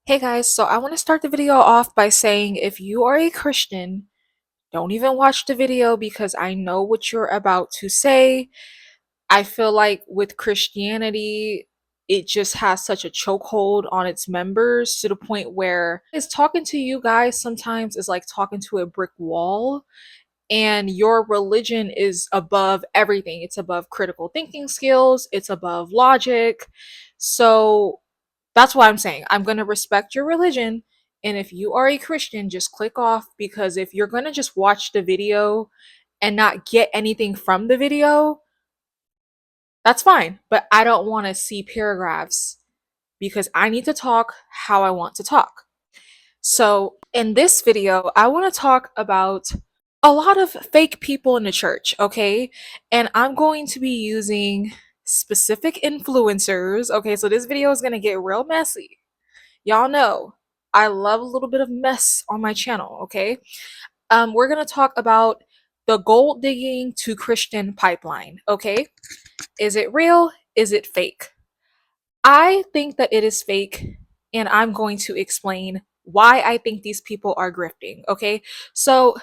Hey guys, so I want to start the video off by saying if you are a Christian, don't even watch the video because I know what you're about to say. I feel like with Christianity, it just has such a chokehold on its members to the point where it's talking to you guys sometimes is like talking to a brick wall, and your religion is above everything. It's above critical thinking skills, it's above logic. So that's why I'm saying I'm going to respect your religion. And if you are a Christian, just click off, because if you're going to just watch the video and not get anything from the video, that's fine. But I don't want to see paragraphs because I need to talk how I want to talk. So, in this video, I want to talk about a lot of fake people in the church, okay? And I'm going to be using specific influencers. Okay, so this video is going to get real messy. Y'all know I love a little bit of mess on my channel, okay? We're gonna talk about the gold digging to Christian pipeline, okay? Is it real? Is it fake? I think that it is fake, and I'm going to explain why I think these people are grifting, okay? So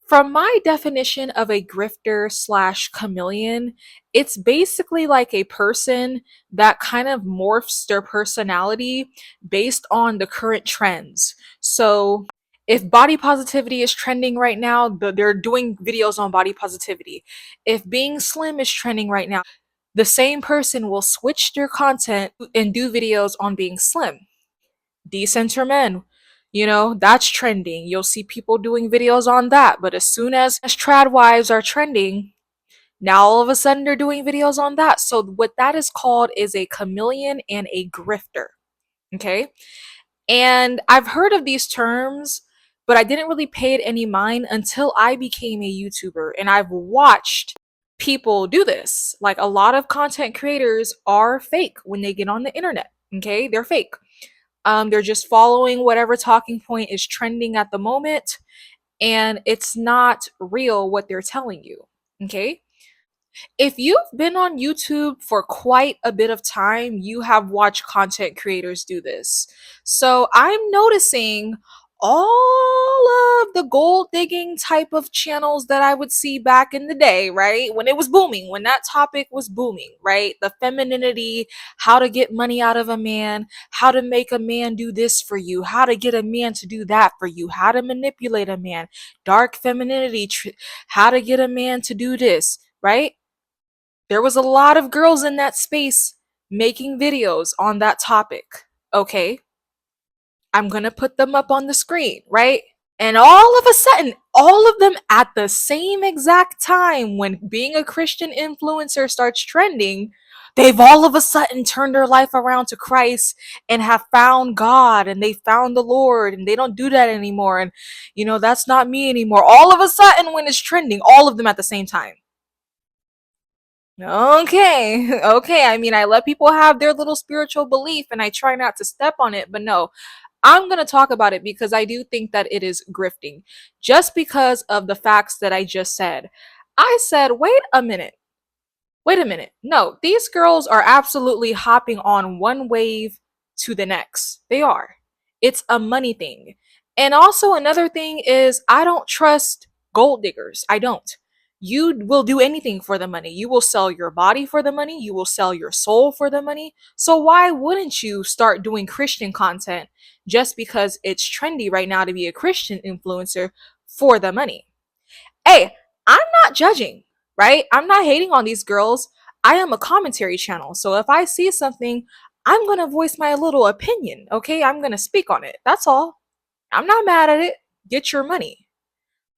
from my definition of a grifter slash chameleon, it's basically like a person that kind of morphs their personality based on the current trends. So if body positivity is trending right now, they're doing videos on body positivity. If being slim is trending right now, the same person will switch their content and do videos on being slim. Decenter men, that's trending. You'll see people doing videos on that. But as soon as trad wives are trending, now all of a sudden they're doing videos on that. So what that is called is a chameleon and a grifter. Okay. And I've heard of these terms, but I didn't really pay it any mind until I became a YouTuber and I've watched people do this. Like a lot of content creators are fake when they get on the internet. Okay. They're fake. They're just following whatever talking point is trending at the moment, and it's not real what they're telling you. Okay. If you've been on YouTube for quite a bit of time, you have watched content creators do this. So I'm noticing all of the gold digging type of channels that I would see back in the day, right? When it was booming, when that topic was booming, right? The femininity, how to get money out of a man, how to make a man do this for you, how to get a man to do that for you, how to manipulate a man, dark femininity, how to get a man to do this, right? There was a lot of girls in that space making videos on that topic. Okay, I'm gonna put them up on the screen, right? And all of a sudden, all of them at the same exact time when being a Christian influencer starts trending, they've all of a sudden turned their life around to Christ and have found God and they found the Lord, and they don't do that anymore. And, that's not me anymore. All of a sudden, when it's trending, all of them at the same time. Okay, okay. I mean, I let people have their little spiritual belief and I try not to step on it, but no, I'm going to talk about it because I do think that it is grifting just because of the facts that I just said. I said, wait a minute. Wait a minute. No, these girls are absolutely hopping on one wave to the next. They are. It's a money thing. And also, another thing is, I don't trust gold diggers. I don't. You will do anything for the money. You will sell your body for the money. You will sell your soul for the money. So, why wouldn't you start doing Christian content just because it's trendy right now to be a Christian influencer for the money? Hey, I'm not judging, right? I'm not hating on these girls. I am a commentary channel. So if I see something, I'm going to voice my little opinion, okay? I'm going to speak on it. That's all. I'm not mad at it. Get your money.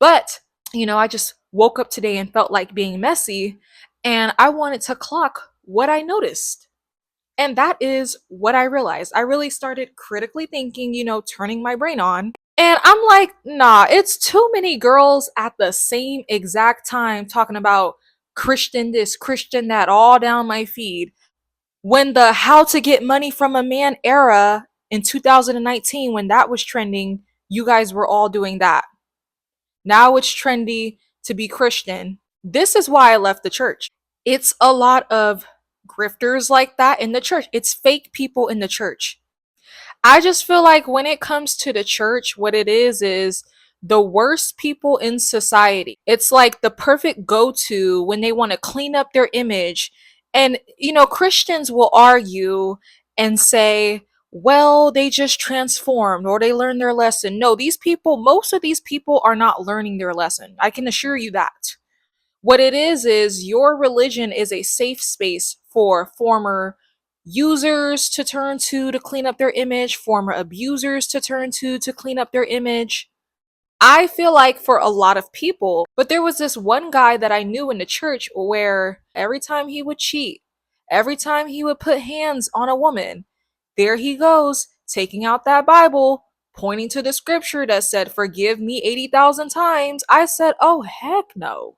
But, I just woke up today and felt like being messy, and I wanted to clock what I noticed. And that is what I realized. I really started critically thinking, turning my brain on. And I'm like, nah, it's too many girls at the same exact time talking about Christian this, Christian that, all down my feed. When the how to get money from a man era in 2019, when that was trending, you guys were all doing that. Now it's trendy to be Christian. This is why I left the church. It's a lot of grifters like that in the church. It's fake people in the church. I just feel like when it comes to the church, what it is the worst people in society. It's like the perfect go to when they want to clean up their image. And, Christians will argue and say, well, they just transformed or they learned their lesson. No, most of these people are not learning their lesson. I can assure you that. What it is your religion is a safe space for former users to turn to clean up their image, former abusers to turn to clean up their image. I feel like for a lot of people, but there was this one guy that I knew in the church where every time he would cheat, every time he would put hands on a woman, there he goes, taking out that Bible, pointing to the scripture that said, "Forgive me 80,000 times." I said, oh, heck no.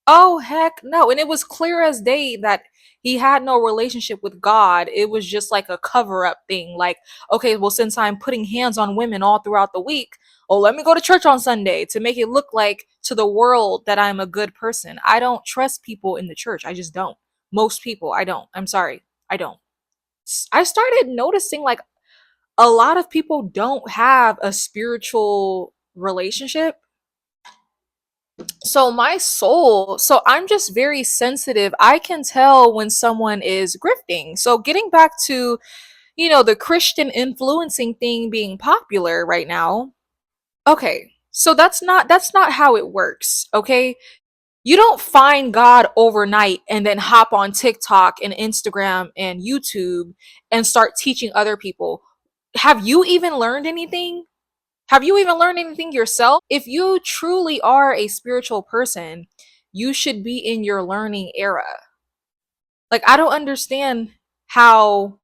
Oh, heck no. And it was clear as day that he had no relationship with God. It was just like a cover up thing. Like, okay, well, since I'm putting hands on women all throughout the week, oh, let me go to church on Sunday to make it look like to the world that I'm a good person. I don't trust people in the church. I just don't. Most people, I don't. I'm sorry. I don't. I started noticing like a lot of people don't have a spiritual relationship. So I'm just very sensitive. I can tell when someone is grifting. So getting back to, the Christian influencing thing being popular right now. Okay. So that's not how it works, okay? You don't find God overnight and then hop on TikTok and Instagram and YouTube and start teaching other people. Have you even learned anything? Have you even learned anything yourself? If you truly are a spiritual person, you should be in your learning era. Like, I don't understand how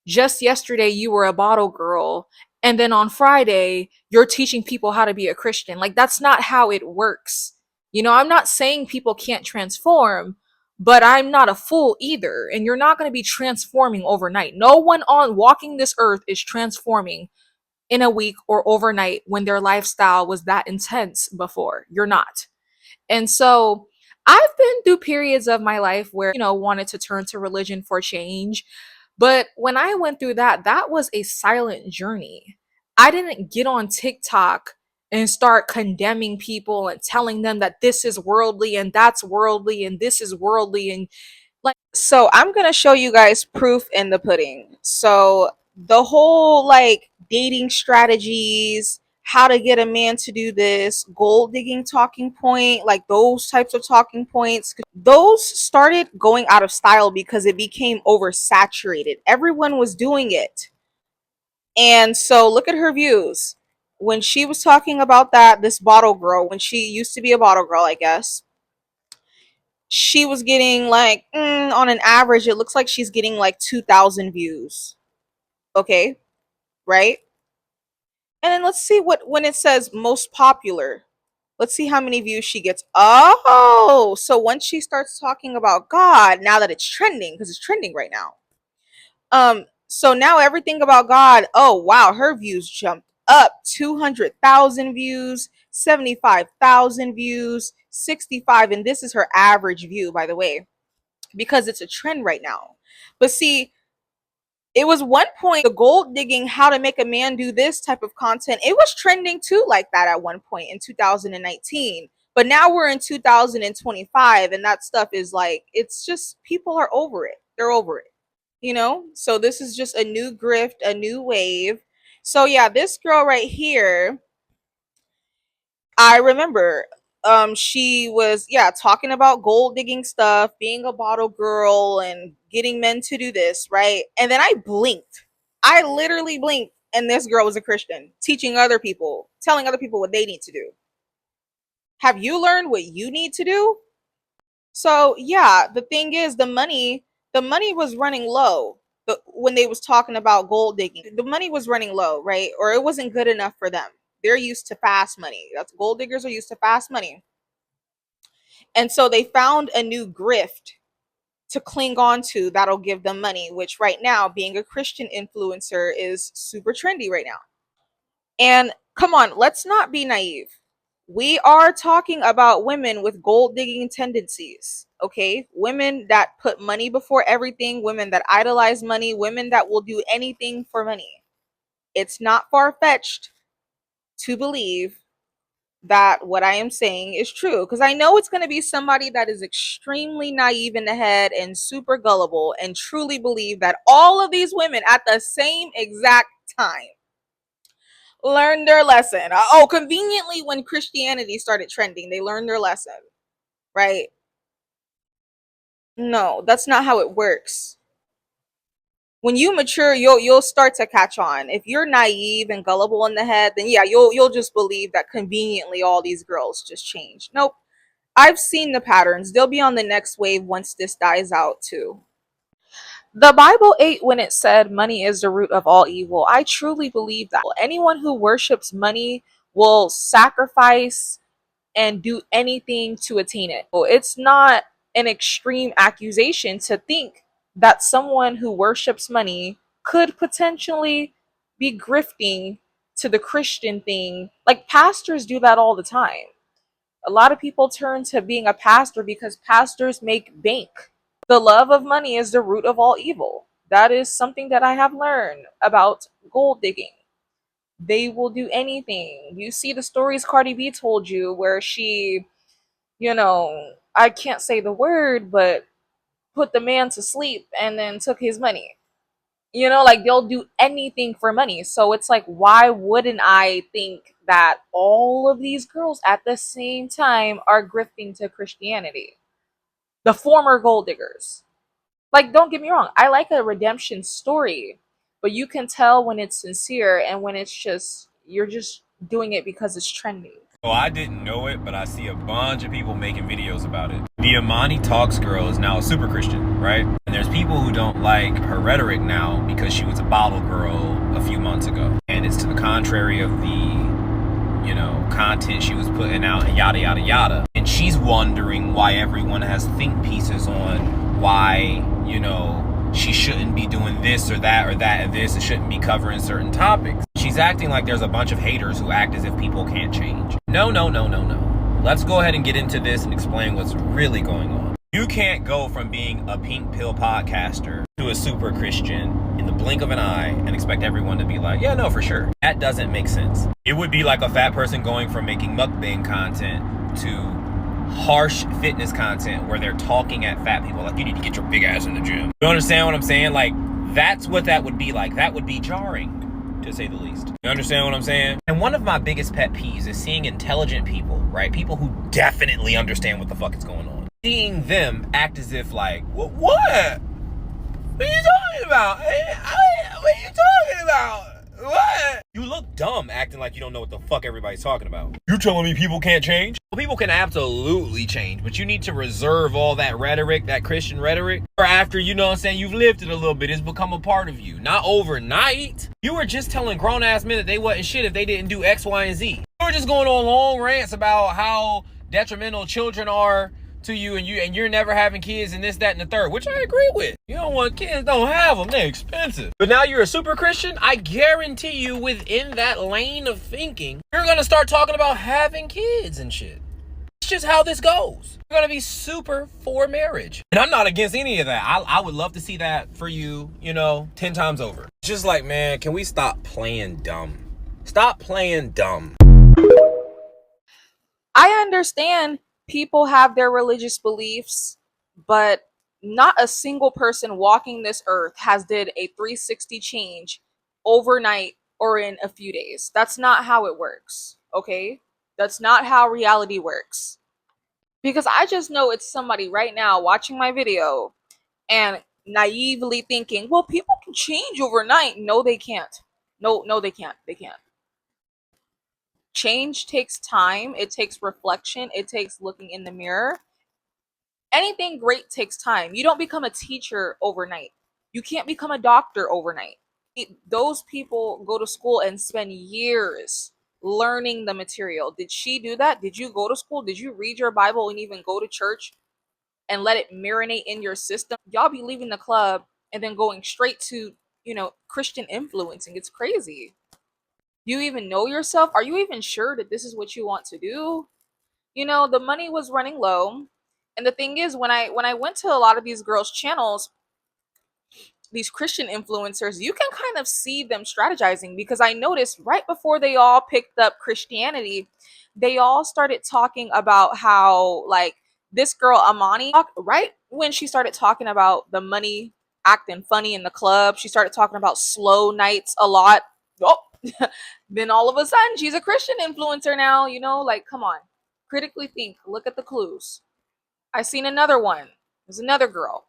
just yesterday you were a bottle girl and then on Friday you're teaching people how to be a Christian. Like, that's not how it works. I'm not saying people can't transform, but I'm not a fool either. And you're not going to be transforming overnight. No one on walking this earth is transforming in a week or overnight when their lifestyle was that intense before. You're not. And so I've been through periods of my life where, wanted to turn to religion for change. But when I went through that, that was a silent journey. I didn't get on TikTok and start condemning people and telling them that this is worldly and that's worldly and this is worldly and so I'm gonna show you guys proof in the pudding. So the whole like dating strategies, how to get a man to do this, gold digging talking point, like those types of talking points, those started going out of style because it became oversaturated. Everyone was doing it. And so look at her views. When she was talking about this bottle girl, when she used to be a bottle girl, I guess, she was getting like on an average it looks like she's getting like 2,000 views. Okay, right? And then let's see what when it says most popular, let's see how many views she gets. Oh, so once she starts talking about God, now that it's trending, because it's trending right now, so now everything about God, oh wow, her views jumped up 200,000 views, 75,000 views, 65, and this is her average view, by the way, because it's a trend right now. But see, it was one point the gold digging, how to make a man do this type of content. It was trending too, like that at one point in 2019. But now we're in 2025, and that stuff is like, it's just people are over it. They're over it, So this is just a new grift, a new wave. So yeah, this girl right here, I remember she was talking about gold digging stuff, being a bottle girl and getting men to do this, right? And then I blinked. I literally blinked and this girl was a Christian, teaching other people, telling other people what they need to do. Have you learned what you need to do? So, yeah, the thing is the money was running low. When they was talking about gold digging, the money was running low, right? Or it wasn't good enough for them. They're used to fast money. That's gold diggers are used to fast money. And so they found a new grift to cling on to that'll give them money, which right now, being a Christian influencer is super trendy right now. And come on, let's not be naive. We are talking about women with gold digging tendencies, okay? Women that put money before everything, women that idolize money, women that will do anything for money. It's not far-fetched to believe that what I am saying is true, because I know it's going to be somebody that is extremely naive in the head and super gullible and truly believe that all of these women at the same exact time learned their lesson. Oh, conveniently, when Christianity started trending, they learned their lesson, right? No, that's not how it works. When you mature, you'll start to catch on. If you're naive and gullible in the head, then yeah, you'll just believe that conveniently all these girls just changed. Nope. I've seen the patterns. They'll be on the next wave once this dies out too. The Bible ate when it said money is the root of all evil. I truly believe that. Anyone who worships money will sacrifice and do anything to attain it. It's not an extreme accusation to think that someone who worships money could potentially be grifting to the Christian thing. Like pastors do that all the time. A lot of people turn to being a pastor because pastors make bank. The love of money is the root of all evil. That is something that I have learned about gold digging. They will do anything. You see the stories Cardi B told you where she, I can't say the word, but put the man to sleep and then took his money. Like they'll do anything for money. So it's like, why wouldn't I think that all of these girls at the same time are grifting to Christianity? The former gold diggers. Like, don't get me wrong, I like a redemption story, but you can tell when it's sincere and when it's just, you're just doing it because it's trendy. Well, I didn't know it, but I see a bunch of people making videos about it. The Imani Talks girl is now a super Christian, right? And there's people who don't like her rhetoric now because she was a bottle girl a few months ago. And it's to the contrary of the, content she was putting out and yada, yada, yada. And she's wondering why everyone has think pieces on why, she shouldn't be doing this or that and this. It shouldn't be covering certain topics. She's acting like there's a bunch of haters who act as if people can't change. No. Let's go ahead and get into this and explain what's really going on. You can't go from being a pink pill podcaster to a super Christian in the blink of an eye and expect everyone to be like, yeah, no, for sure. That doesn't make sense. It would be like a fat person going from making mukbang content to harsh fitness content where they're talking at fat people like, you need to get your big ass in the gym. You understand what I'm saying? Like, that's what that would be like. That would be jarring, to say the least. You understand what I'm saying? And one of my biggest pet peeves is seeing intelligent people, right? People who definitely understand what the fuck is going on. Seeing them act as if like, what? What are you talking about? What are you talking about? What? You look dumb acting like you don't know what the fuck everybody's talking about. You telling me people can't change? Well, people can absolutely change, but you need to reserve all that rhetoric, that Christian rhetoric, for after, you've lived it a little bit, it's become a part of you. Not overnight. You were just telling grown-ass men that they wasn't shit if they didn't do X, Y, and Z. You were just going on long rants about how detrimental children are to you and you're never having kids and this, that, and the third, which I agree with. You don't want kids, don't have them, they're expensive. But now you're a super Christian, I guarantee you within that lane of thinking, you're gonna start talking about having kids and shit. It's just how this goes. You're gonna be super for marriage. And I'm not against any of that. I would love to see that for you, 10 times over. It's just like, man, can we stop playing dumb? Stop playing dumb. I understand people have their religious beliefs, but not a single person walking this earth has did a 360 change overnight or in a few days. That's not how it works, okay? That's not how reality works. Because I just know it's somebody right now watching my video and naively thinking, well, people can change overnight. No, they can't. No, they can't. They can't. Change takes time, it takes reflection, it takes looking in the mirror. Anything great takes time. You don't become a teacher overnight. You can't become a doctor overnight. Those people go to school and spend years learning the material. Did she do that? Did you go to school? Did you read your Bible and even go to church and let it marinate in your system? Y'all be leaving the club and then going straight to, Christian influencing. It's crazy. You even know yourself? Are you even sure that this is what you want to do? The money was running low. And the thing is, when I went to a lot of these girls' channels, these Christian influencers, you can kind of see them strategizing, because I noticed right before they all picked up Christianity, they all started talking about how, like, this girl Amani, right when she started talking about the money acting funny in the club, she started talking about slow nights a lot. Oh, then all of a sudden she's a Christian influencer now, you know, like, come on. Critically think, look at the clues. I seen another one. There's another girl.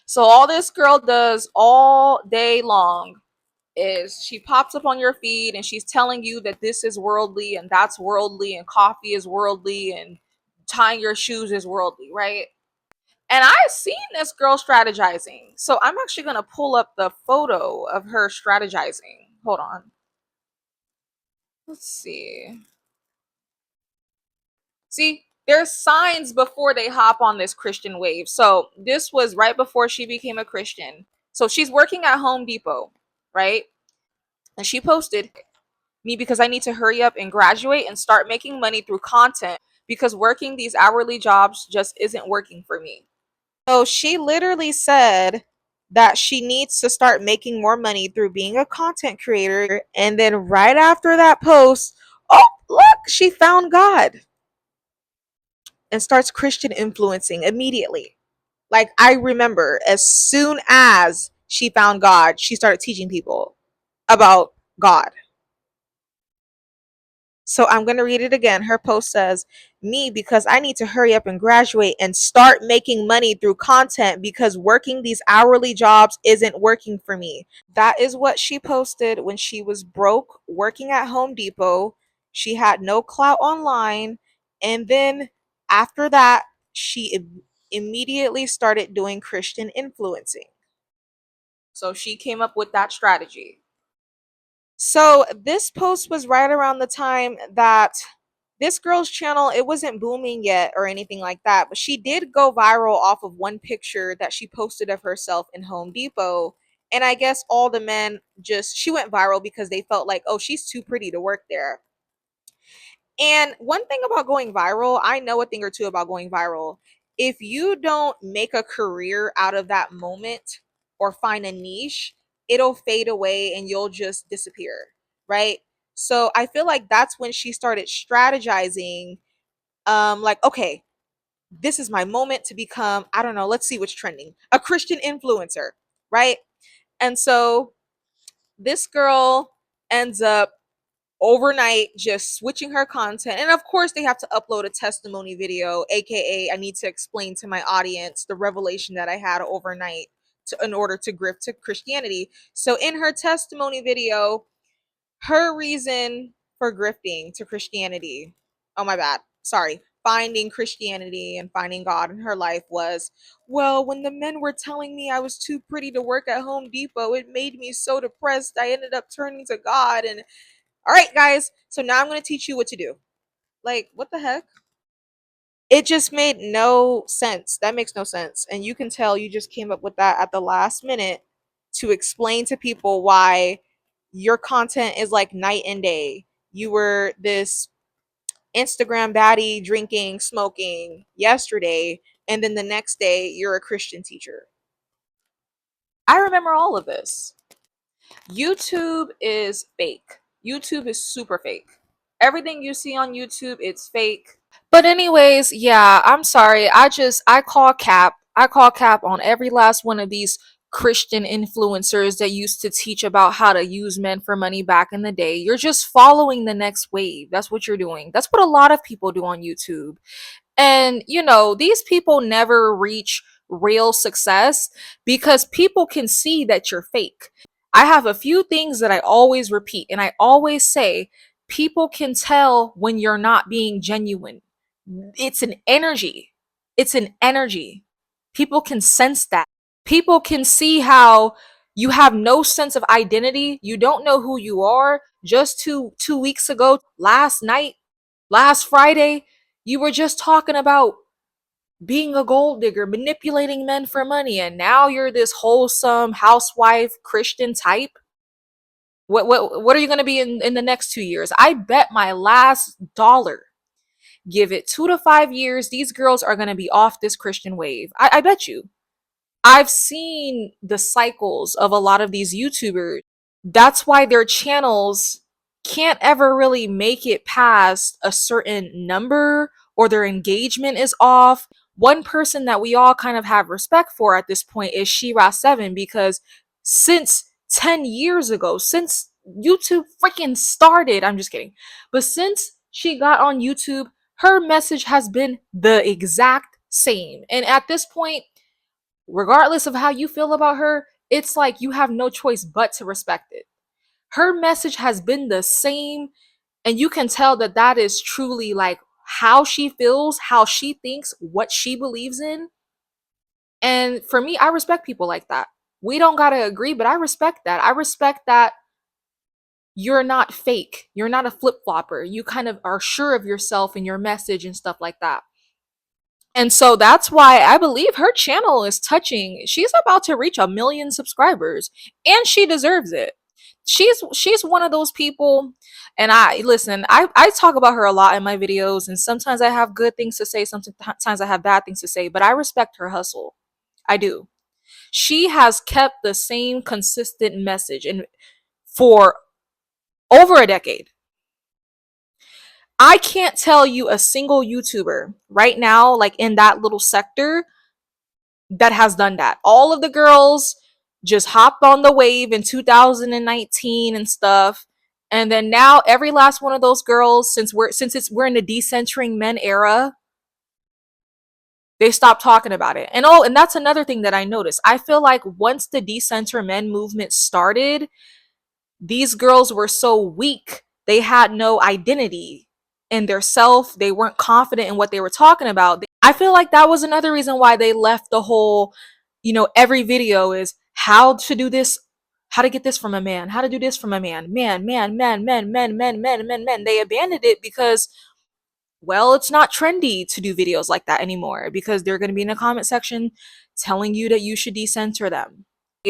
So all this girl does all day long is she pops up on your feed and she's telling you that this is worldly and that's worldly and coffee is worldly and tying your shoes is worldly, right? And I've seen this girl strategizing. So I'm actually going to pull up the photo of her strategizing. Hold on. Let's see. See, there's signs before they hop on this Christian wave. So this was right before she became a Christian. So she's working at Home Depot, right? And she posted me because I need to hurry up and graduate and start making money through content, because working these hourly jobs just isn't working for me. So she literally said that she needs to start making more money through being a content creator. And then right after that post, oh, look, she found God and starts Christian influencing immediately. Like, I remember as soon as she found God, she started teaching people about God. So I'm going to read it again. Her post says, me because I need to hurry up and graduate and start making money through content because working these hourly jobs isn't working for me. That is what she posted when she was broke working at Home Depot. She had no clout online. And then after that, she immediately started doing Christian influencing. So she came up with that strategy. So this post was right around the time that this girl's channel, it wasn't booming yet or anything like that, but she did go viral off of one picture that she posted of herself in Home Depot. And I guess all the men just, she went viral because they felt like, oh, she's too pretty to work there. And one thing about going viral, I know a thing or two about going viral. If you don't make a career out of that moment or find a niche, it'll fade away and you'll just disappear, right? So I feel like that's when she started strategizing, like, okay, this is my moment to become, I don't know, let's see what's trending, a Christian influencer, right? And so this girl ends up overnight just switching her content, and of course they have to upload a testimony video, aka I need to explain to my audience the revelation that I had overnight in order to grift to Christianity. So in her testimony video, her reason for grifting to Christianity, oh my bad, sorry, finding Christianity and finding God in her life was, well, when the men were telling me I was too pretty to work at Home Depot, it made me so depressed. I ended up turning to God. And all right, guys, so now I'm going to teach you what to do. Like, what the heck? It just made no sense. That makes no sense. And you can tell you just came up with that at the last minute to explain to people why your content is like night and day. You were this Instagram baddie drinking, smoking yesterday, and then the next day you're a Christian teacher. I remember all of this. YouTube is fake. YouTube is super fake. Everything you see on YouTube, it's fake. But anyways, yeah, I'm sorry. I call cap. I call cap on every last one of these Christian influencers that used to teach about how to use men for money back in the day. You're just following the next wave. That's what you're doing. That's what a lot of people do on YouTube. And, you know, these people never reach real success because people can see that you're fake. I have a few things that I always repeat, and I always say people can tell when you're not being genuine. It's an energy. It's an energy. People can sense that. People can see how you have no sense of identity. You don't know who you are. Just two weeks ago, last night, last Friday, you were just talking about being a gold digger, manipulating men for money, and now you're this wholesome housewife Christian type. What are you going to be in the next 2 years? I bet my last dollar Give it 2 to 5 years. These girls are going to be off this Christian wave. I bet you. I've seen the cycles of a lot of these YouTubers. That's why their channels can't ever really make it past a certain number, or their engagement is off. One person that we all kind of have respect for at this point is Shira7, because since 10 years ago, since YouTube freaking started, I'm just kidding, but since she got on YouTube, her message has been the exact same. And at this point, regardless of how you feel about her, it's like you have no choice but to respect it. Her message has been the same, and you can tell that that is truly like how she feels, how she thinks, what she believes in. And for me, I respect people like that. We don't got to agree, but I respect that. I respect that you're not fake. You're not a flip-flopper. You kind of are sure of yourself and your message and stuff like that. And so that's why I believe her channel is touching. She's about to reach 1 million subscribers, and she deserves it. She's one of those people, and I listen, I talk about her a lot in my videos, and sometimes I have good things to say, sometimes I have bad things to say, but I respect her hustle. I do. She has kept the same consistent message and for over a decade. I can't tell you a single YouTuber right now, like in that little sector, that has done that. All of the girls just hopped on the wave in 2019 and stuff. And then now every last one of those girls, since we're in the decentering men era, they stopped talking about it. And that's another thing that I noticed. I feel like once the decenter men movement started, these girls were so weak. They had no identity in their self. They weren't confident in what they were talking about. I feel like that was another reason why they left the whole, every video is how to do this, how to get this from a man, how to do this from a man, man. They abandoned it because, well, it's not trendy to do videos like that anymore, because they're going to be in the comment section telling you that you should decenter them.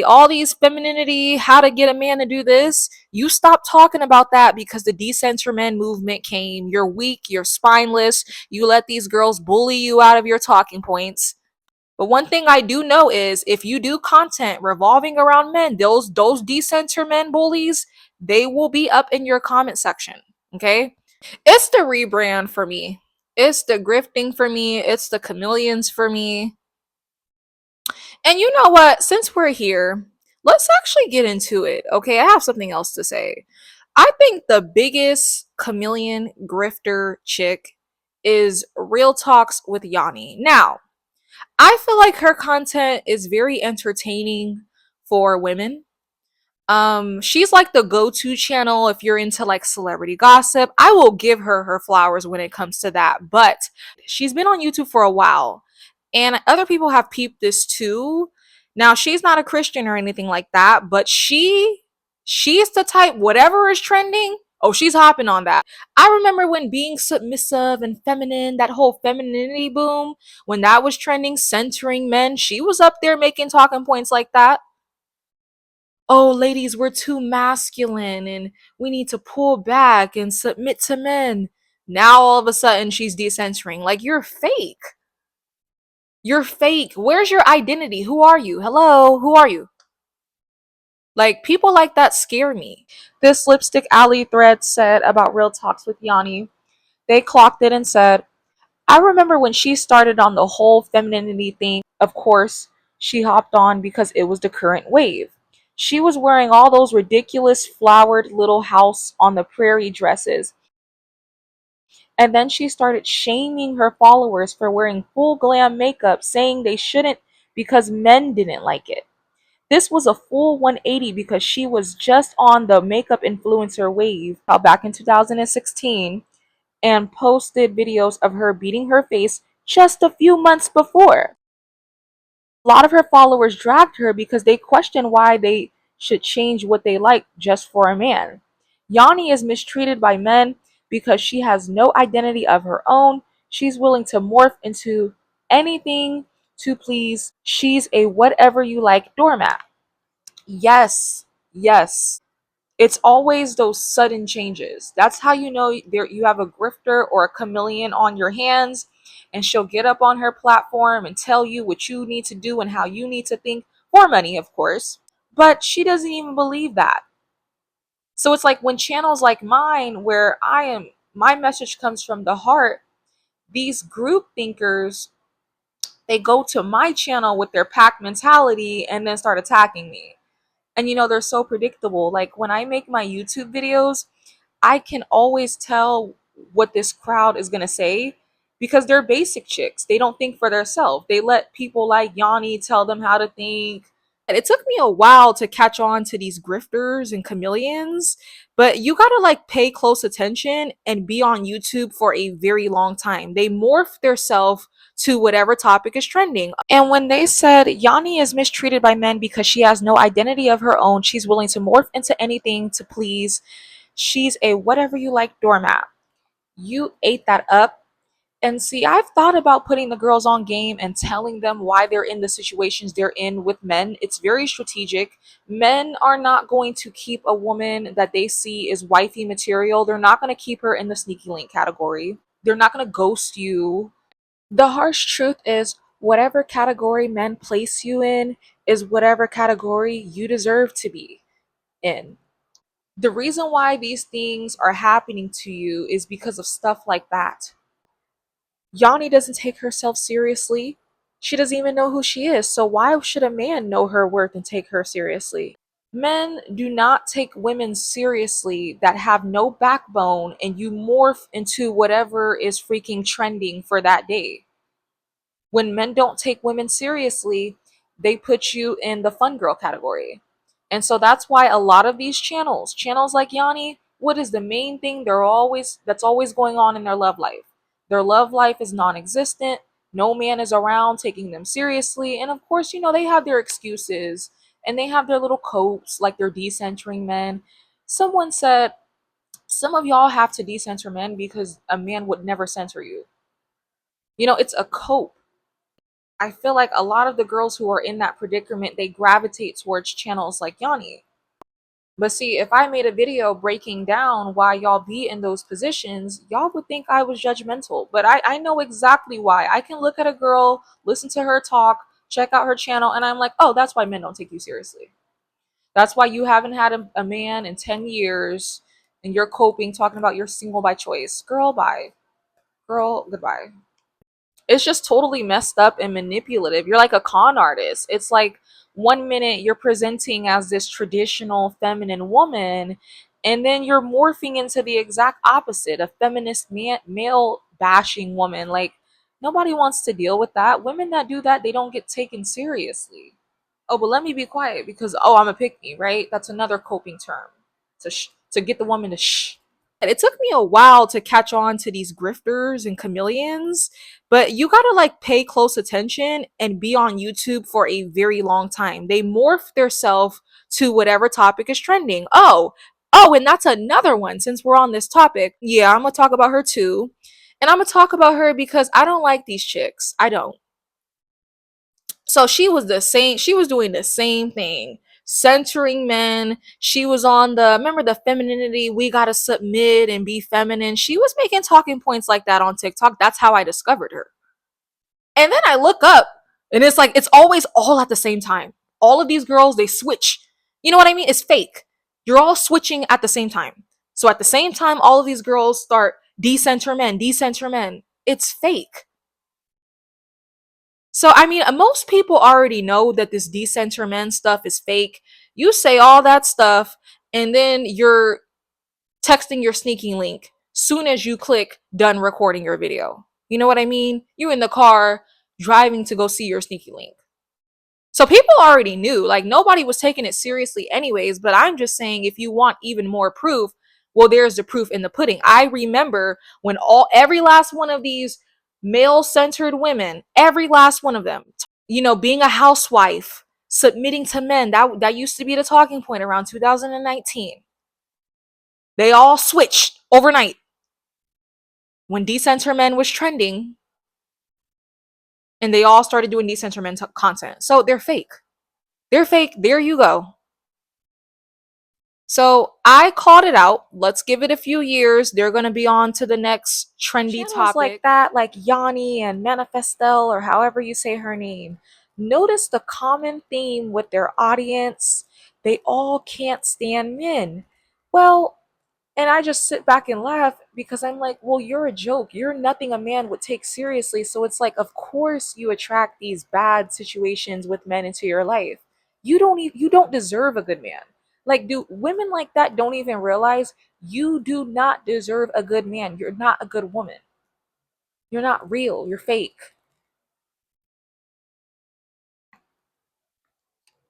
All these femininity, how to get a man to do this, you stop talking about that because the decenter men movement came. You're weak, you're spineless, you let these girls bully you out of your talking points. But one thing I do know is if you do content revolving around men, those decenter men bullies, they will be up in your comment section. Okay? It's the rebrand for me. It's the grifting for me. It's the chameleons for me. And you know what? Since we're here, let's actually get into it. Okay, I have something else to say. I think the biggest chameleon grifter chick is Real Talks with Yanni. Now, I feel like her content is very entertaining for women. She's like the go-to channel if you're into like celebrity gossip. I will give her her flowers when it comes to that. But she's been on YouTube for a while, and other people have peeped this too. Now, she's not a Christian or anything like that, but she's the type, whatever is trending, oh, she's hopping on that. I remember when being submissive and feminine, that whole femininity boom, when that was trending, centering men, she was up there making talking points like that. Oh, ladies, we're too masculine and we need to pull back and submit to men. Now all of a sudden she's decentering. Like, you're fake. You're fake. Where's your identity? Who are you? Hello, who are you? Like, people like that scare me. This Lipstick Alley thread said about Real Talks with Yanni. They clocked it and said, I remember when she started on the whole femininity thing. Of course, she hopped on because it was the current wave. She was wearing all those ridiculous flowered little house on the prairie dresses. And then she started shaming her followers for wearing full glam makeup, saying they shouldn't because men didn't like it. This was a full 180 because she was just on the makeup influencer wave back in 2016 and posted videos of her beating her face just a few months before. A lot of her followers dragged her because they questioned why they should change what they like just for a man. Yanni is mistreated by men because she has no identity of her own. She's willing to morph into anything to please. She's a whatever you like doormat. Yes, yes. It's always those sudden changes. That's how you know there you have a grifter or a chameleon on your hands, and she'll get up on her platform and tell you what you need to do and how you need to think for money, of course. But she doesn't even believe that. So it's like when channels like mine, where my message comes from the heart, these group thinkers, they go to my channel with their pack mentality and then start attacking me. And they're so predictable. Like when I make my YouTube videos, I can always tell what this crowd is going to say because they're basic chicks. They don't think for themselves. They let people like Yanni tell them how to think. And it took me a while to catch on to these grifters and chameleons, but you gotta like pay close attention and be on YouTube for a very long time. They morph theirself to whatever topic is trending. And when they said Yanni is mistreated by men because she has no identity of her own, she's willing to morph into anything to please. She's a whatever you like doormat. You ate that up. And see, I've thought about putting the girls on game and telling them why they're in the situations they're in with men. It's very strategic. Men are not going to keep a woman that they see is wifey material. They're not going to keep her in the sneaky link category. They're not going to ghost you. The harsh truth is, whatever category men place you in is whatever category you deserve to be in. The reason why these things are happening to you is because of stuff like that. Yanni doesn't take herself seriously. She doesn't even know who she is. So why should a man know her worth and take her seriously? Men do not take women seriously that have no backbone, and you morph into whatever is freaking trending for that day. When men don't take women seriously, they put you in the fun girl category. And so that's why a lot of these channels like Yanni, what is the main thing that's always going on in their love life? Their love life is non-existent. No man is around taking them seriously. And of course, they have their excuses and they have their little copes, like they're decentering men. Someone said, some of y'all have to decenter men because a man would never center you. It's a cope. I feel like a lot of the girls who are in that predicament, they gravitate towards channels like Yanni. But see, if I made a video breaking down why y'all be in those positions, y'all would think I was judgmental. But I know exactly why. I can look at a girl, listen to her talk, check out her channel, and I'm like, oh, that's why men don't take you seriously. That's why you haven't had a man in 10 years and you're coping talking about you're single by choice. Girl, bye. Girl, goodbye. It's just totally messed up and manipulative. You're like a con artist. It's like one minute you're presenting as this traditional feminine woman, and then you're morphing into the exact opposite, a feminist male bashing woman. Like, nobody wants to deal with that. Women that do that, they don't get taken seriously. Oh, but let me be quiet because, oh, I'm a pick me, right? That's another coping term to get the woman to shh. And it took me a while to catch on to these grifters and chameleons, but you gotta like pay close attention and be on YouTube for a very long time. They morph theirself to whatever topic is trending. Oh, and that's another one since we're on this topic. Yeah, I'm gonna talk about her too. And I'm gonna talk about her because I don't like these chicks. I don't. So she was doing the same thing, centering men. She was on remember the femininity, we gotta submit and be feminine. She was making talking points like that on TikTok. That's how I discovered her. And then I look up and it's like it's always all at the same time. All of these girls, they switch. You know what I mean? It's fake. You're all switching at the same time. So at the same time, all of these girls start decenter men, decenter men. It's fake. So, I mean, most people already know that this decenter men stuff is fake. You say all that stuff, and then you're texting your sneaky link soon as you click done recording your video. You know what I mean? You're in the car driving to go see your sneaky link. So people already knew, like nobody was taking it seriously anyways, but I'm just saying if you want even more proof, well there's the proof in the pudding. I remember when every last one of these male-centered women, every last one of them, being a housewife, submitting to men, that used to be the talking point around 2019. They all switched overnight when decenter men was trending and they all started doing decenter men content. So they're fake. They're fake. There you go. So I called it out. Let's give it a few years. They're going to be on to the next trendy channels topic. Like that, like Yanni and Manifestel, or however you say her name. Notice the common theme with their audience. They all can't stand men. Well, and I just sit back and laugh because I'm like, well, you're a joke. You're nothing a man would take seriously. So it's like, of course you attract these bad situations with men into your life. You don't deserve a good man. Like, do women like that don't even realize you do not deserve a good man. You're not a good woman. You're not real. You're fake.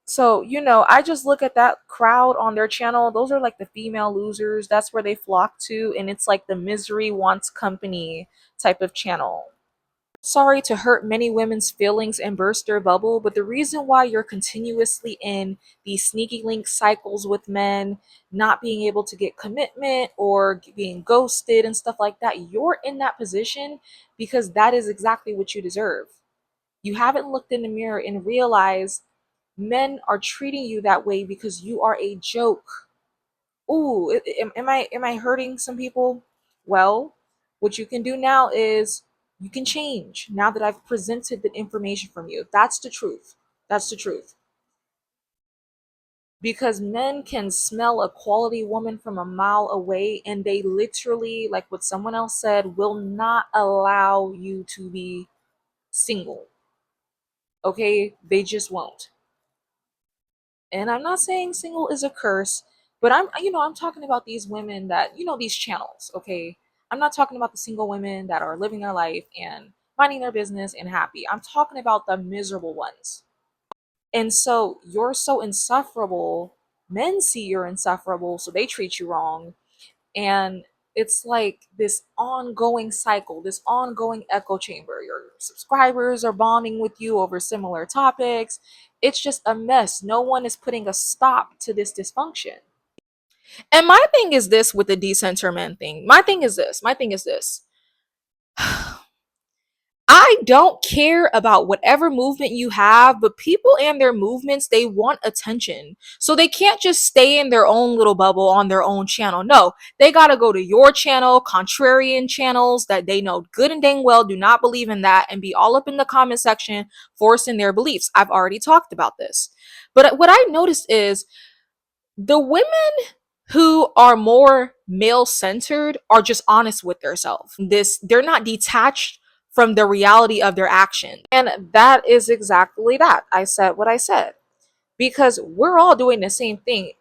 So, I just look at that crowd on their channel. Those are like the female losers. That's where they flock to. And it's like the misery wants company type of channel. Sorry to hurt many women's feelings and burst their bubble, but the reason why you're continuously in these sneaky link cycles with men, not being able to get commitment or being ghosted and stuff like that, you're in that position because that is exactly what you deserve. You haven't looked in the mirror and realized men are treating you that way because you are a joke. Ooh, am I hurting some people? Well, what you can do now is you can change now that I've presented the information from you. That's the truth. That's the truth. Because men can smell a quality woman from a mile away, and they literally, like what someone else said, will not allow you to be single. Okay? They just won't. And I'm not saying single is a curse, but I'm talking about these women that, these channels, okay? I'm not talking about the single women that are living their life and minding their business and happy. I'm talking about the miserable ones. And so you're so insufferable. Men see you're insufferable, so they treat you wrong. And it's like this ongoing cycle, this ongoing echo chamber. Your subscribers are bonding with you over similar topics. It's just a mess. No one is putting a stop to this dysfunction. And my thing is this with the decenter men thing. My thing is this. My thing is this. I don't care about whatever movement you have, but people and their movements, they want attention. So they can't just stay in their own little bubble on their own channel. No, they got to go to your channel, contrarian channels that they know good and dang well do not believe in that, and be all up in the comment section forcing their beliefs. I've already talked about this. But what I noticed is the women who are more male centered are just honest with themselves. They're not detached from the reality of their action. And that is exactly that. I said what I said because we're all doing the same thing.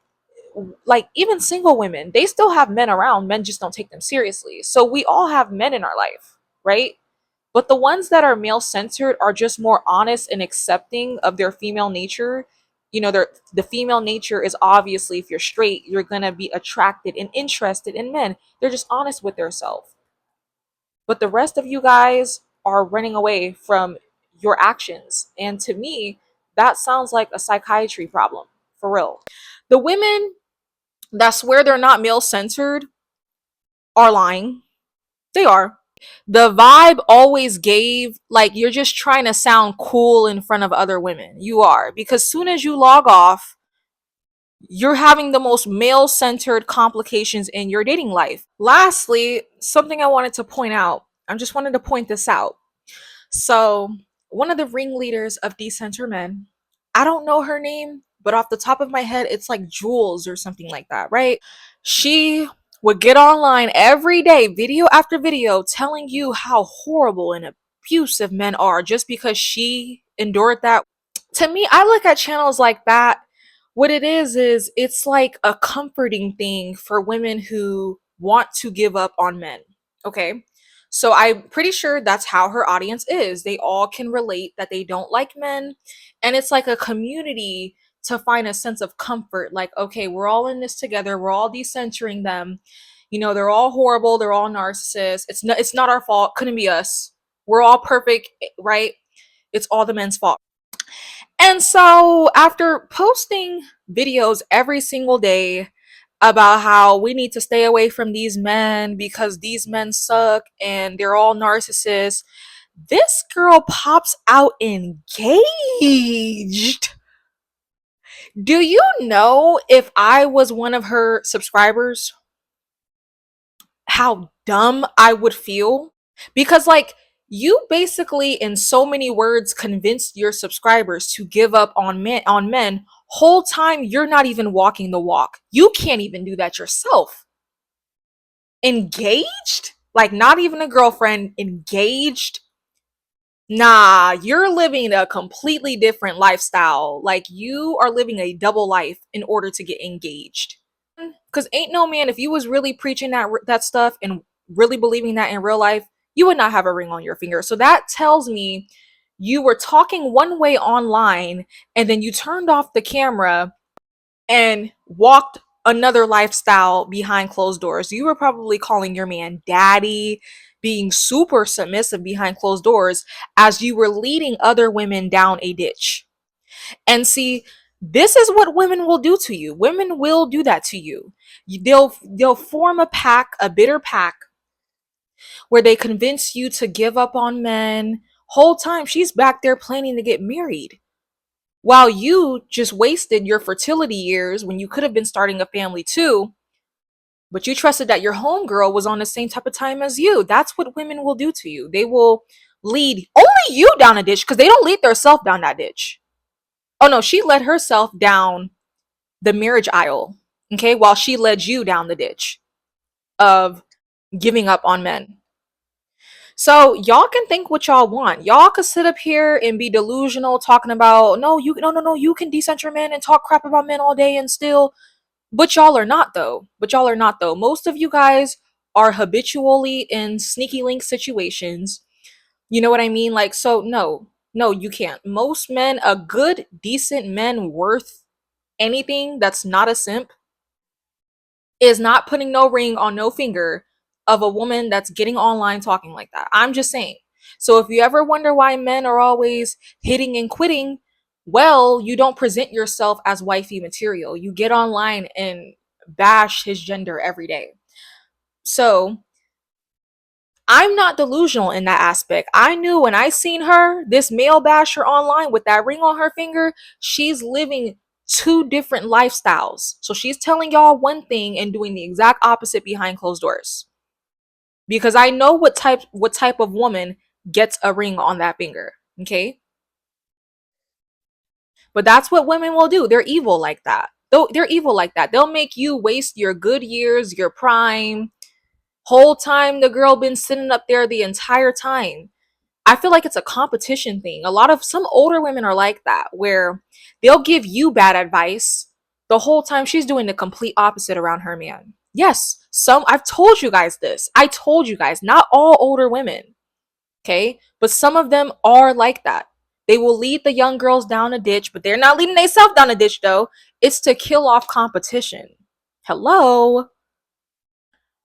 Like even single women, they still have men around. Men just don't take them seriously. So we all have men in our life, right? But the ones that are male centered are just more honest and accepting of their female nature. The female nature is obviously, if you're straight, you're gonna be attracted and interested in men. They're just honest with themselves. But the rest of you guys are running away from your actions. And to me, that sounds like a psychiatry problem, for real. The women that swear they're not male centered are lying. They are. The vibe always gave like you're just trying to sound cool in front of other women. You are. Because soon as you log off, you're having the most male centered complications in your dating life. Lastly, something I wanted to point out. I just wanted to point this out. So, one of the ringleaders of Decenter Men, I don't know her name, but off the top of my head, it's like Jules or something like that, right? She would get online every day, video after video, telling you how horrible and abusive men are just because she endured that. To me, I look at channels like that. What it is it's like a comforting thing for women who want to give up on men. Okay. So I'm pretty sure that's how her audience is. They all can relate that they don't like men. And it's like a community to find a sense of comfort. Like, okay, we're all in this together. We're all decentering them. They're all horrible. They're all narcissists. It's not our fault. Couldn't be us. We're all perfect, right? It's all the men's fault. And so, after posting videos every single day about how we need to stay away from these men because these men suck and they're all narcissists, this girl pops out engaged. Do you know if I was one of her subscribers, how dumb I would feel? Because, like, you basically, in so many words, convinced your subscribers to give up on men whole time you're not even walking the walk. You can't even do that yourself. Engaged? Like, not even a girlfriend, engaged? Nah, you're living a completely different lifestyle. Like, you are living a double life in order to get engaged. Because ain't no man, if you was really preaching that stuff and really believing that in real life, you would not have a ring on your finger. So that tells me you were talking one way online and then you turned off the camera and walked another lifestyle behind closed doors. You were probably calling your man daddy, being super submissive behind closed doors as you were leading other women down a ditch. And see, this is what women will do to you. Women will do that to you. They'll form a pack, a bitter pack, where they convince you to give up on men. Whole time she's back there planning to get married. While you just wasted your fertility years when you could have been starting a family too, but you trusted that your homegirl was on the same type of time as you. That's what women will do to you. They will lead only you down a ditch because they don't lead themselves down that ditch. Oh no, she led herself down the marriage aisle, okay, while she led you down the ditch of giving up on men. So y'all can think what y'all want. Y'all could sit up here and be delusional talking about no, you can decenter men and talk crap about men all day and still, but y'all are not though. But y'all are not though. Most of you guys are habitually in sneaky link situations. You know what I mean? Like, so no, you can't. Most men, a good, decent men worth anything that's not a simp is not putting no ring on no finger of a woman that's getting online talking like that. I'm just saying. So if you ever wonder why men are always hitting and quitting, well, you don't present yourself as wifey material. You get online and bash his gender every day. So I'm not delusional in that aspect. I knew when I seen her, this male basher online with that ring on her finger, she's living two different lifestyles. So she's telling y'all one thing and doing the exact opposite behind closed doors. Because I know what type of woman gets a ring on that finger. Okay? But that's what women will do. They're evil like that. They're evil like that. They'll make you waste your good years, your prime, whole time the girl been sitting up there the entire time. I feel like it's a competition thing. Some older women are like that, where they'll give you bad advice the whole time she's doing the complete opposite around her man. Yes, I've told you guys this. I told you guys, not all older women, okay? But some of them are like that. They will lead the young girls down a ditch, but they're not leading themselves down a ditch though. It's to kill off competition. Hello?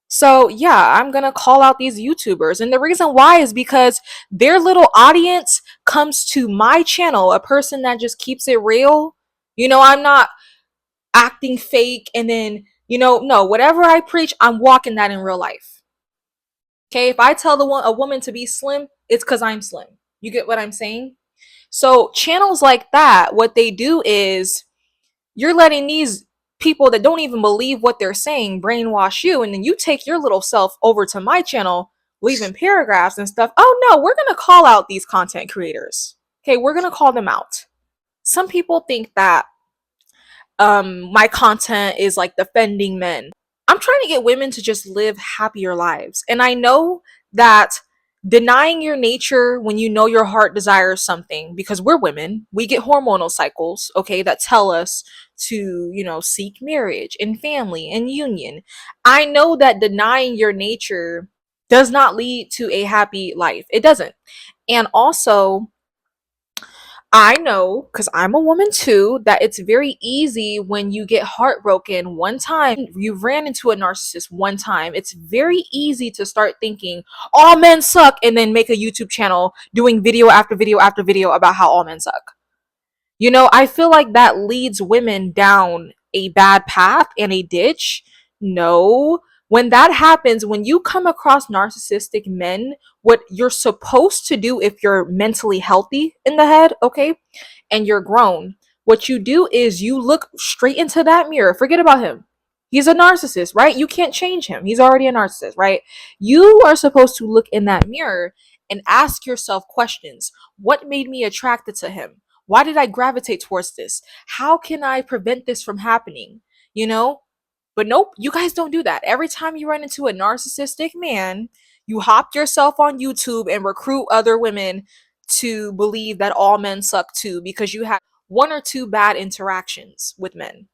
So, yeah, I'm going to call out these YouTubers. And the reason why is because their little audience comes to my channel, a person that just keeps it real. I'm not acting fake and then, no, whatever I preach, I'm walking that in real life. Okay, if I tell a woman to be slim, it's because I'm slim. You get what I'm saying? So, channels like that, what they do is you're letting these people that don't even believe what they're saying brainwash you, and then you take your little self over to my channel leaving paragraphs and stuff. Oh no, we're gonna call out these content creators. Okay, we're gonna call them out. Some people think that my content is like defending men. I'm trying to get women to just live happier lives, and I know that denying your nature when you know your heart desires something, because we're women, we get hormonal cycles, okay, that tell us to, seek marriage and family and union. I know that denying your nature does not lead to a happy life. It doesn't. And also, I know, because I'm a woman too, that it's very easy when you get heartbroken one time, you ran into a narcissist one time. It's very easy to start thinking all men suck and then make a YouTube channel doing video after video after video about how all men suck. I feel like that leads women down a bad path and a ditch. No. When that happens, when you come across narcissistic men, what you're supposed to do if you're mentally healthy in the head, okay, and you're grown, What you do is you look straight into that mirror. Forget about him. He's a narcissist, right? You can't change him. He's already a narcissist, right? You are supposed to look in that mirror and ask yourself questions. What made me attracted to him? Why did I gravitate towards this? How can I prevent this from happening? You know? But nope, you guys don't do that. Every time you run into a narcissistic man, you hop yourself on YouTube and recruit other women to believe that all men suck too because you had one or two bad interactions with men.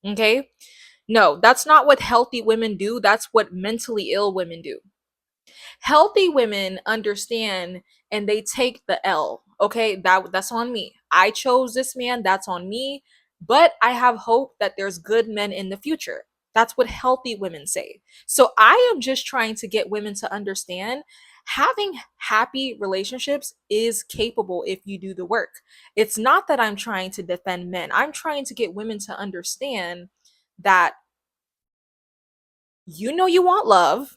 Okay? No, that's not what healthy women do. That's what mentally ill women do. Healthy women understand and they take the L. Okay, that's on me. I chose this man, that's on me, but I have hope that there's good men in the future. That's what healthy women say. So I am just trying to get women to understand having happy relationships is capable if you do the work. It's not that I'm trying to defend men. I'm trying to get women to understand that you know you want love,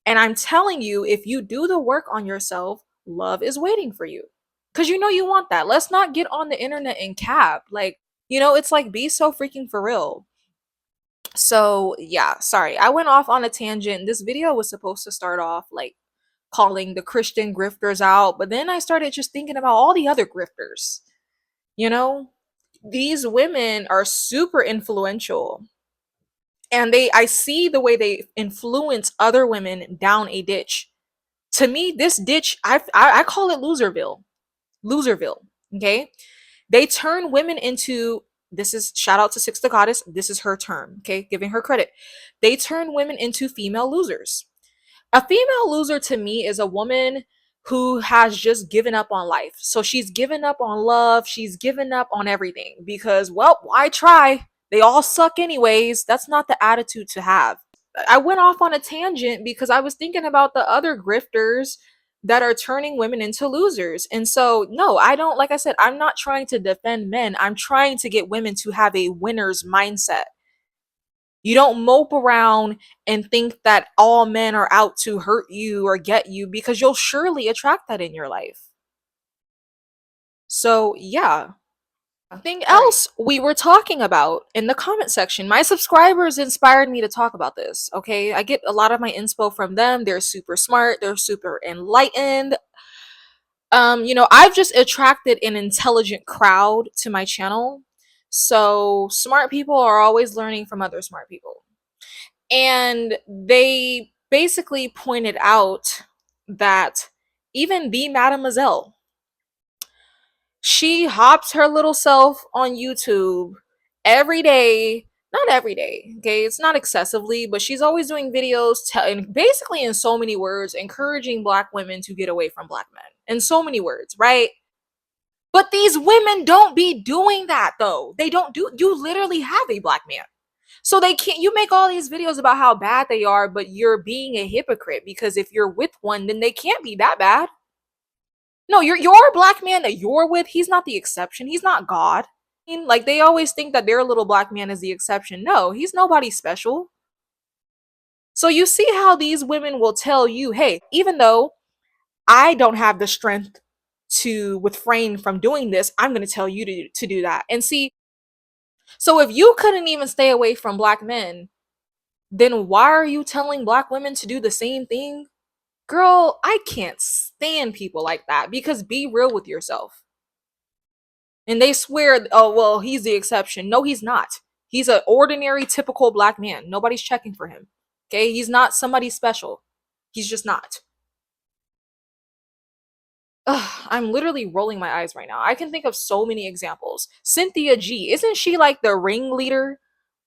and I'm telling you, if you do the work on yourself, love is waiting for you. Because you know you want that. Let's not get on the internet and cap. Like, it's like be so freaking for real. So, yeah, sorry. I went off on a tangent. This video was supposed to start off like calling the Christian grifters out, but then I started just thinking about all the other grifters. You know, these women are super influential, and I see the way they influence other women down a ditch. To me, this ditch, I call it Loserville. Okay, they turn women into, this is shout out to Six the Goddess, this is her term, okay, giving her credit. They turn women into female losers. A female loser to me is a woman who has just given up on life. So she's given up on love, she's given up on everything because, well, why try? They all suck anyways. That's not the attitude to have. I went off on a tangent because I was thinking about the other grifters that are turning women into losers. And so, no, I don't, like I said, I'm not trying to defend men. I'm trying to get women to have a winner's mindset. You don't mope around and think that all men are out to hurt you or get you, because you'll surely attract that in your life. So, yeah. Something else we were talking about in the comment section. My subscribers inspired me to talk about this. Okay, I get a lot of my inspo from them. They're super smart, they're super enlightened. I've just attracted an intelligent crowd to my channel. So smart people are always learning from other smart people. And they basically pointed out that even the Mademoiselle, she hops her little self on YouTube every day. Not every day, okay? It's not excessively, but she's always doing videos and basically, in so many words, encouraging black women to get away from black men. In so many words, right? But these women don't be doing that though. They don't do, you literally have a black man. So they can't, you make all these videos about how bad they are, but you're being a hypocrite because if you're with one, then they can't be that bad. No, your black man that you're with, he's not the exception. He's not God. Like they always think that their little black man is the exception. No, he's nobody special. So you see how these women will tell you, hey, even though I don't have the strength to refrain from doing this, I'm going to tell you to do that. And see, so if you couldn't even stay away from black men, then why are you telling black women to do the same thing? Girl, I can't stand people like that, because be real with yourself. And they swear, oh, well, he's the exception. No, he's not. He's an ordinary, typical black man. Nobody's checking for him. Okay? He's not somebody special. He's just not. Ugh, I'm literally rolling my eyes right now. I can think of so many examples. Cynthia G, isn't she like the ringleader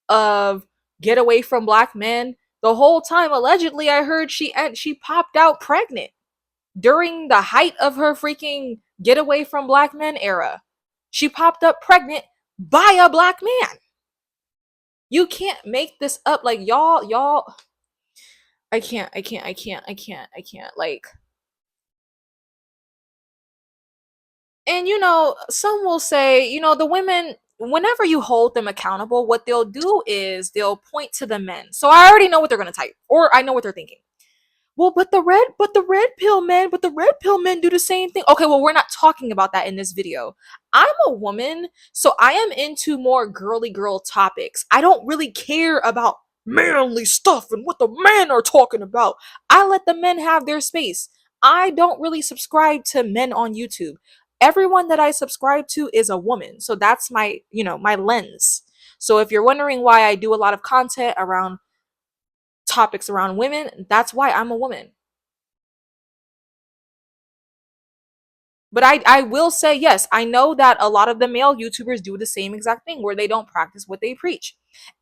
of Get Away from Black Men? The whole time, allegedly, I heard she popped out pregnant during the height of her freaking Get Away from Black Men era. She popped up pregnant by a black man. You can't make this up. Like y'all. I can't. Like, and some will say, the women, whenever you hold them accountable, what they'll do is they'll point to the men. So I already know what they're gonna type, or I know what they're thinking. Well, but the red pill men do the same thing. Okay, well, we're not talking about that in this video. I'm a woman, so I am into more girly girl topics. I don't really care about manly stuff and what the men are talking about. I let the men have their space. I don't really subscribe to men on YouTube. Everyone that I subscribe to is a woman. So that's my, my lens. So if you're wondering why I do a lot of content around topics around women, that's why I'm a woman. But I will say, yes, I know that a lot of the male YouTubers do the same exact thing where they don't practice what they preach.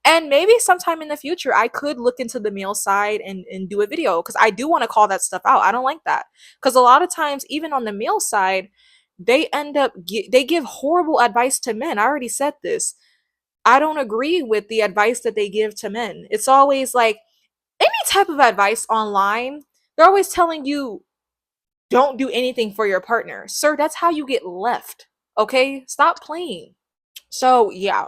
And maybe sometime in the future, I could look into the male side and do a video because I do want to call that stuff out. I don't like that. Because a lot of times, even on the male side, they end up, they give horrible advice to men. I already said this. I don't agree with the advice that they give to men. It's always like any type of advice online, they're always telling you don't do anything for your partner. Sir, that's how you get left. Okay? Stop playing. So, yeah.